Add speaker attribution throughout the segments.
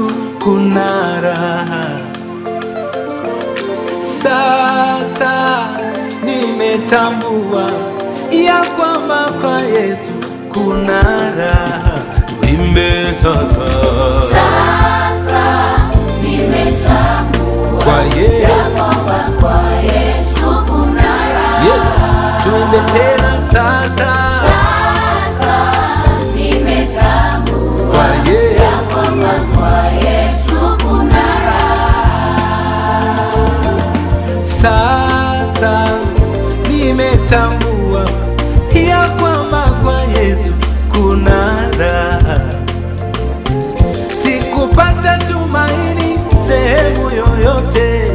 Speaker 1: Yesu kuna raha. Sasa nimetambua ya kwamba kwa Yesu kuna raha. Tuimbe sasa.
Speaker 2: Sasa nimetambua
Speaker 1: Kwa Yesu.
Speaker 2: ya kwamba kwa Yesu kuna raha.
Speaker 1: Yes. Tuimbe tena sasa.
Speaker 2: Sasa nimetambua
Speaker 1: Kwa Yesu.
Speaker 2: ya kwamba kwa Yesu kuna raha.
Speaker 1: Sasa nimetambua ya kwamba kwa Yesu kuna raha. Sikupata tumaini sehemu yoyote,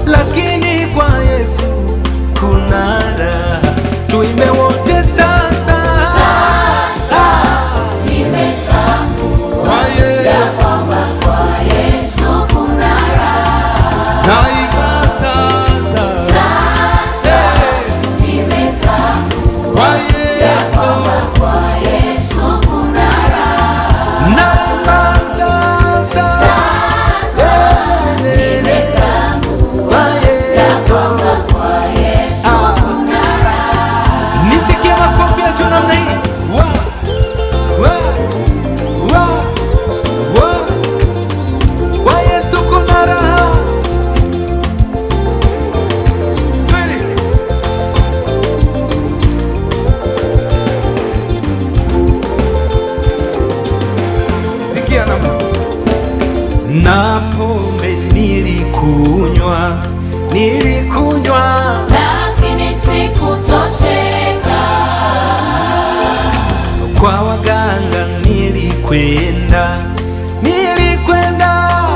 Speaker 1: lakini kwa Yesu kuna raha. Tuimbe wote sasa.
Speaker 2: Sasa nimetambua
Speaker 1: Kwa Yesu.
Speaker 2: ya kwamba kwa Yesu kuna raha.
Speaker 1: Naimba sasa.
Speaker 2: Sasa nimetambua
Speaker 1: Kwa
Speaker 2: ya
Speaker 1: Yesu.
Speaker 2: kwamba kwa Yesu kuna raha.
Speaker 1: Naimba sasa.
Speaker 2: Sasa nimetambua
Speaker 1: Kwa
Speaker 2: ya
Speaker 1: Yesu.
Speaker 2: kwamba kwa Yesu kuna raha.
Speaker 1: Nisikie makofi ya juu namna hii. Wa, wa, wa, wa. Kwa Yesu kuna raha. Twende. Sikia namna. Na pombe nilikunywa,
Speaker 2: Lakini sikutosheka,
Speaker 1: kwa waganga nilikwenda,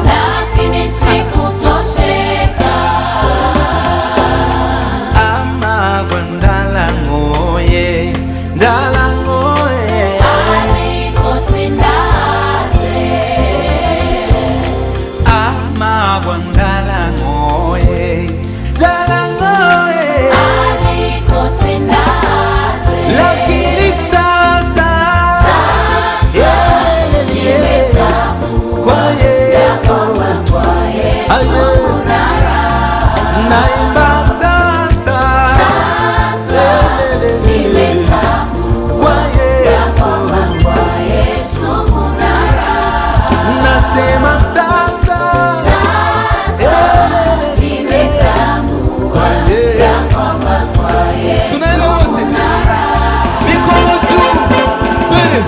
Speaker 2: lakini sikutosheka.
Speaker 1: ama kwa Ndalangoye,
Speaker 2: Alikosindaze,
Speaker 1: ama kwa Ndalangoye,
Speaker 2: alikosindaze.
Speaker 1: lakini sasa
Speaker 2: Nimetambua
Speaker 1: kwa
Speaker 2: ya
Speaker 1: Yesu
Speaker 2: kwamba kwa Yesu kuna raha.
Speaker 1: naimba sasa.
Speaker 2: Sasa nimetambua
Speaker 1: Kwa
Speaker 2: ya
Speaker 1: Yesu
Speaker 2: kwamba kwa Yesu kuna raha.
Speaker 1: nasema sasa.
Speaker 2: Sasa nimetambua ya kwamba kwa Yesu
Speaker 1: Tunaenda wote.
Speaker 2: kuna raha.
Speaker 1: Mikono juu. Twende.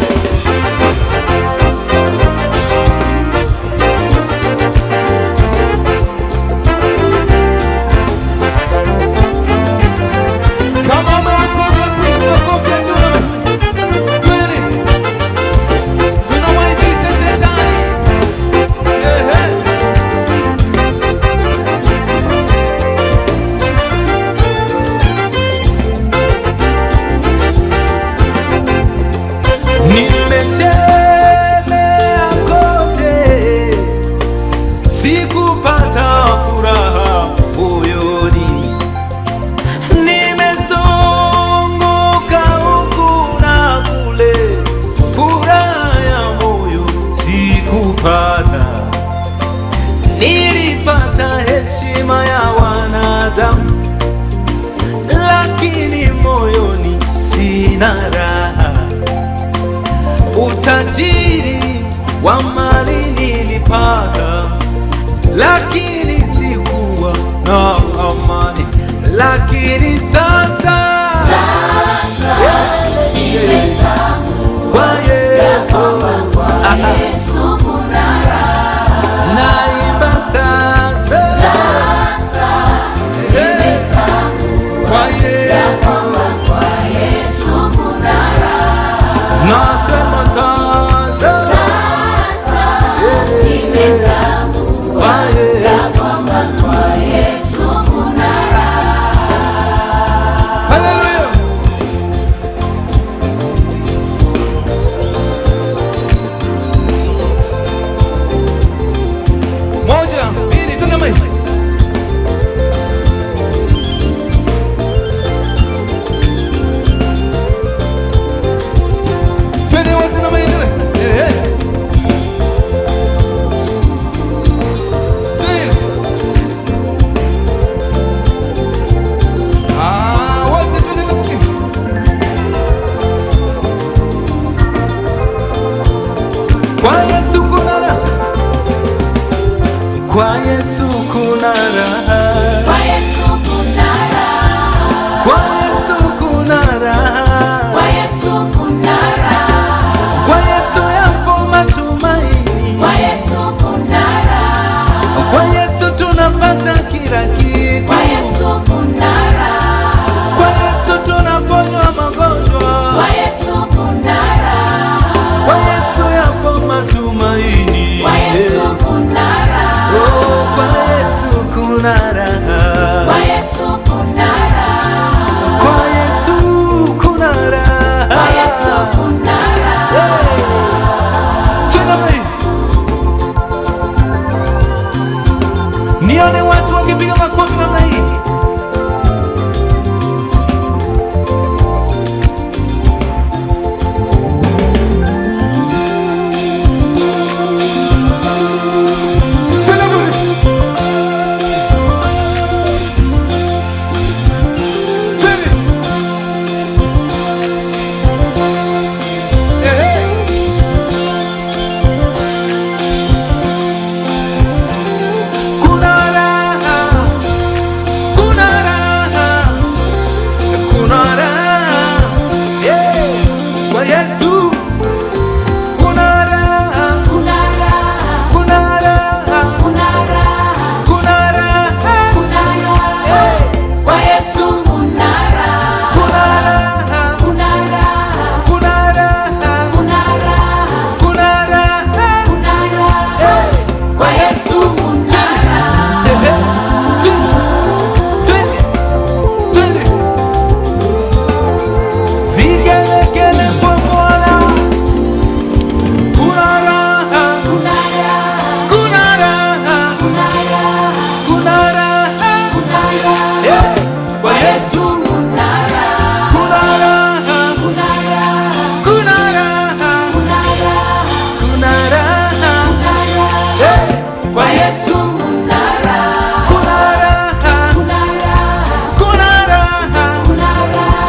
Speaker 1: Kama umeokoka piga makofi ya juu namna. Twende. Tunamwaibisha shetani. Ehe. Nimetembea kote, sikupata furaha moyoni. Nimezunguka huku na kule, furaha ya moyo sikupata. Nilipata heshima ya wanadamu, lakini moyoni sina raha. Utajiri wa mali nilipata, lakini sikuwa na amani. Lakini sasa
Speaker 2: Nimetambua
Speaker 1: kwa
Speaker 2: ya
Speaker 1: Yesu
Speaker 2: kwamba kwa Yesu kuna raha.
Speaker 1: naimba sasa.
Speaker 2: Sasa nimetambua
Speaker 1: Kwa
Speaker 2: ya
Speaker 1: Yesu
Speaker 2: kwamba kwa Yesu kuna raha.
Speaker 1: nasema sasa.
Speaker 2: Sasa nimetambua
Speaker 1: Kwa
Speaker 2: ya
Speaker 1: Yesu.
Speaker 2: kwamba kwa Yesu kuna raha.
Speaker 1: Haleluya. Kwa Yesu kuna raha,
Speaker 2: Kwa Yesu kuna raha,
Speaker 1: kwa Yesu kuna raha,
Speaker 2: Kwa Yesu kuna raha,
Speaker 1: kwa Yesu yapo matumaini,
Speaker 2: Kwa Yesu kuna raha,
Speaker 1: kwa Yesu tunapata kila kitu,
Speaker 2: Kwa Yesu kuna raha,
Speaker 1: kwa Yesu tunaponywa magonjwa,
Speaker 2: Kwa Yesu kuna raha,
Speaker 1: kwa Yesu yapo matumaini,
Speaker 2: Kwa Yesu kuna raha,
Speaker 1: oh, kwa Yesu kuna raha,
Speaker 2: Kwa Yesu kuna raha,
Speaker 1: kwa Yesu kuna raha,
Speaker 2: Kwa Yesu kuna raha.
Speaker 1: Tena mimi nione watu wakipiga makofi namna hii. Tena mimi. Tena. Kuna raha, kuna raha, kuna raha, yeah. Kwa Yesu kuna raha,
Speaker 2: Kuna raha,
Speaker 1: kuna raha,
Speaker 2: kuna raha,
Speaker 1: kuna raha,
Speaker 2: kuna raha,
Speaker 1: yeah.
Speaker 2: Kwa Yesu kuna raha,
Speaker 1: Kuna raha,
Speaker 2: kuna raha,
Speaker 1: kuna raha,
Speaker 2: kuna raha,
Speaker 1: kuna raha,
Speaker 2: kuna raha,
Speaker 1: yeah.
Speaker 2: Kwa Yesu kuna raha.
Speaker 1: Vigelegele kwa Bwana. Kuna raha,
Speaker 2: Kuna raha,
Speaker 1: kuna raha,
Speaker 2: kuna raha,
Speaker 1: kuna raha,
Speaker 2: kuna raha,
Speaker 1: yeah. Kwa Yesu
Speaker 2: kuna raha,
Speaker 1: kuna raha,
Speaker 2: kuna raha,
Speaker 1: kuna raha,
Speaker 2: kuna raha,
Speaker 1: kuna raha,
Speaker 2: kuna raha,
Speaker 1: yeah. Kwa Yesu
Speaker 2: kuna raha,
Speaker 1: kuna raha,
Speaker 2: kuna raha,
Speaker 1: kuna raha,
Speaker 2: kuna raha,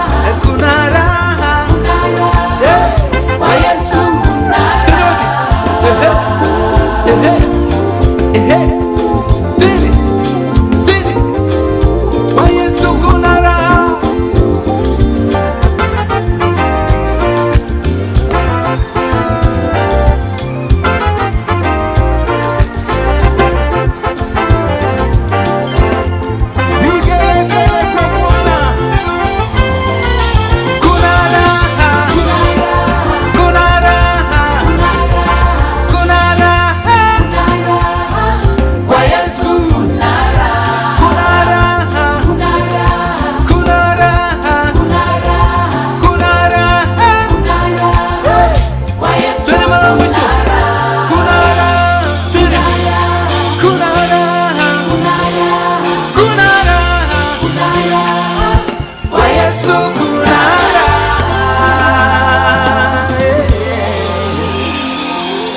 Speaker 1: kuna raha,
Speaker 2: kuna raha,
Speaker 1: yeah.
Speaker 2: Kwa Yesu kuna
Speaker 1: Kwa Yesu kuna raha. Vigelegele kwa Bwana. Kuna raha, kuna raha, kuna raha. Kwa Yesu kuna raha, kuna raha, kuna raha. Twende mara ya mwisho. Kuna raha, twende. Kuna raha, kuna raha. Kwa Yesu kuna raha.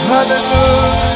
Speaker 1: Hallelujah.